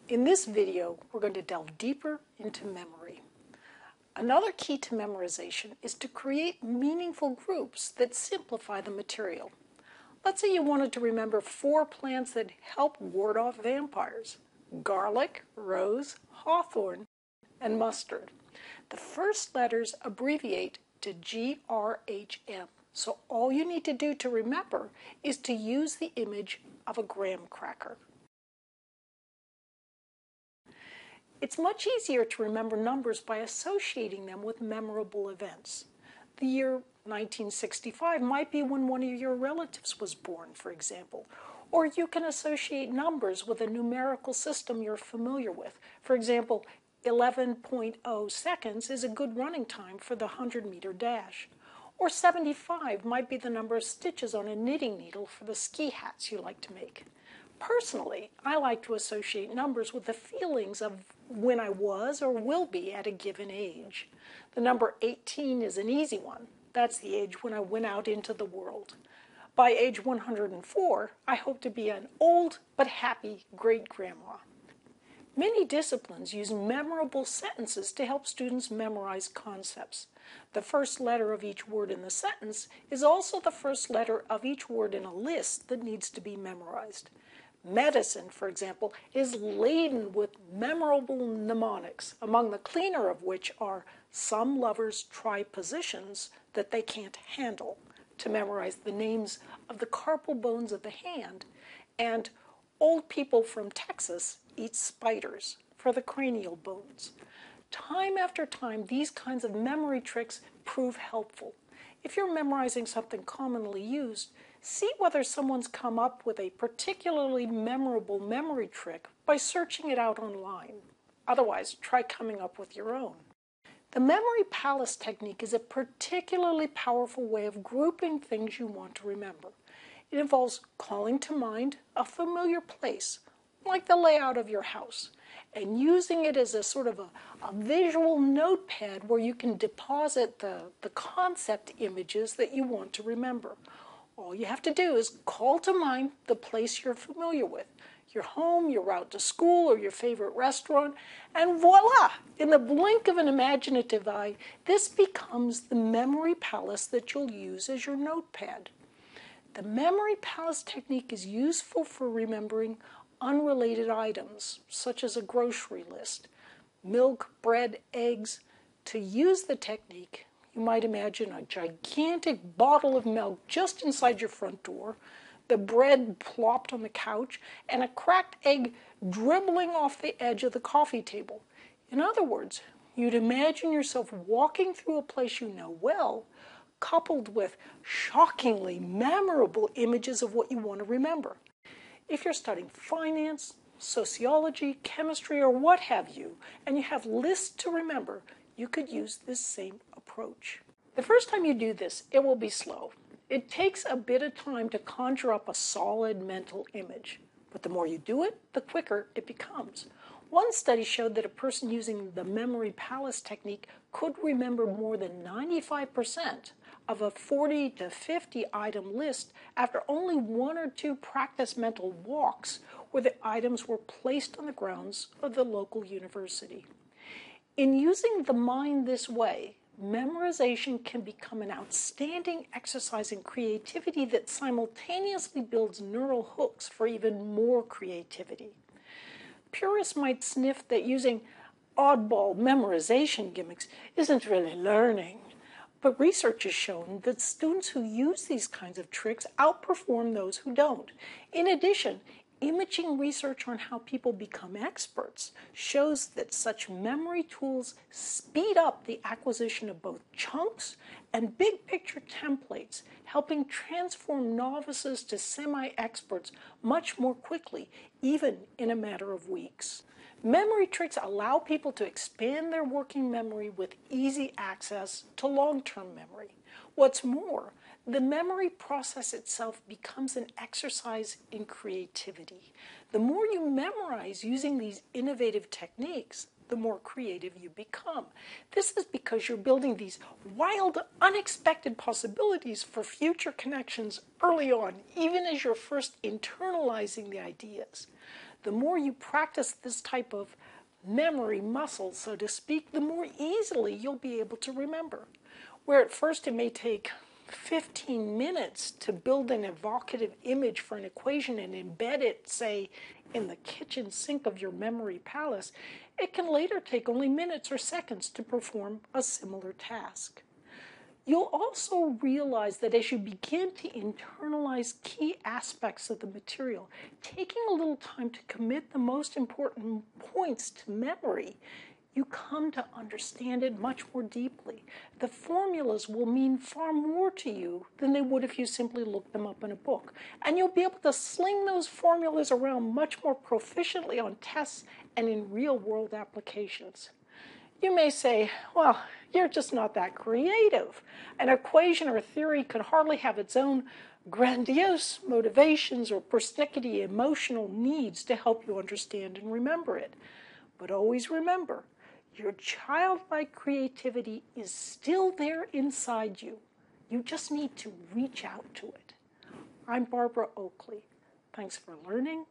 In this video, we're going to delve deeper into memory. Another key to memorization is to create meaningful groups that simplify the material. Let's say you wanted to remember 4 plants that help ward off vampires: garlic, rose, hawthorn, and mustard. The first letters abbreviate to GRHM, so all you need to do to remember is to use the image of a graham cracker. It's much easier to remember numbers by associating them with memorable events. The year 1965 might be when one of your relatives was born, for example. Or you can associate numbers with a numerical system you're familiar with. For example, 11.0 seconds is a good running time for the 100-meter dash. Or 75 might be the number of stitches on a knitting needle for the ski hats you like to make. Personally, I like to associate numbers with the feelings of when I was or will be at a given age. The number 18 is an easy one. That's the age when I went out into the world. By age 104, I hope to be an old but happy great-grandma. Many disciplines use memorable sentences to help students memorize concepts. The first letter of each word in the sentence is also the first letter of each word in a list that needs to be memorized. Medicine, for example, is laden with memorable mnemonics, among the cleaner of which are "some lovers try positions that they can't handle" to memorize the names of the carpal bones of the hand, and "old people from Texas eat spiders" for the cranial bones. Time after time, these kinds of memory tricks prove helpful. If you're memorizing something commonly used, see whether someone's come up with a particularly memorable memory trick by searching it out online. Otherwise, try coming up with your own. The memory palace technique is a particularly powerful way of grouping things you want to remember. It involves calling to mind a familiar place, like the layout of your house, and using it as a sort of a visual notepad where you can deposit the concept images that you want to remember. All you have to do is call to mind the place you're familiar with, your home, your route to school, or your favorite restaurant, and voila! In the blink of an imaginative eye, this becomes the memory palace that you'll use as your notepad. The memory palace technique is useful for remembering unrelated items, such as a grocery list, milk, bread, eggs. To use the technique, you might imagine a gigantic bottle of milk just inside your front door, the bread plopped on the couch, and a cracked egg dribbling off the edge of the coffee table. In other words, you'd imagine yourself walking through a place you know well, coupled with shockingly memorable images of what you want to remember. If you're studying finance, sociology, chemistry, or what have you, and you have lists to remember, you could use this same approach. The first time you do this, it will be slow. It takes a bit of time to conjure up a solid mental image, but the more you do it, the quicker it becomes. One study showed that a person using the memory palace technique could remember more than 95% of a 40 to 50 item list after only 1 or 2 practice mental walks where the items were placed on the grounds of the local university. In using the mind this way, memorization can become an outstanding exercise in creativity that simultaneously builds neural hooks for even more creativity. Purists might sniff that using oddball memorization gimmicks isn't really learning. But research has shown that students who use these kinds of tricks outperform those who don't. In addition, imaging research on how people become experts shows that such memory tools speed up the acquisition of both chunks and big-picture templates, helping transform novices to semi-experts much more quickly, even in a matter of weeks. Memory tricks allow people to expand their working memory with easy access to long-term memory. What's more, the memory process itself becomes an exercise in creativity. The more you memorize using these innovative techniques, the more creative you become. This is because you're building these wild, unexpected possibilities for future connections early on, even as you're first internalizing the ideas. The more you practice this type of memory muscle, so to speak, the more easily you'll be able to remember. Where at first it may take 15 minutes to build an evocative image for an equation and embed it, say, in the kitchen sink of your memory palace, it can later take only minutes or seconds to perform a similar task. You'll also realize that as you begin to internalize key aspects of the material, taking a little time to commit the most important points to memory, you come to understand it much more deeply. The formulas will mean far more to you than they would if you simply looked them up in a book. And you'll be able to sling those formulas around much more proficiently on tests and in real-world applications. You may say, well, you're just not that creative. An equation or theory could hardly have its own grandiose motivations or persnickety emotional needs to help you understand and remember it. But always remember, your childlike creativity is still there inside you. You just need to reach out to it. I'm Barbara Oakley. Thanks for learning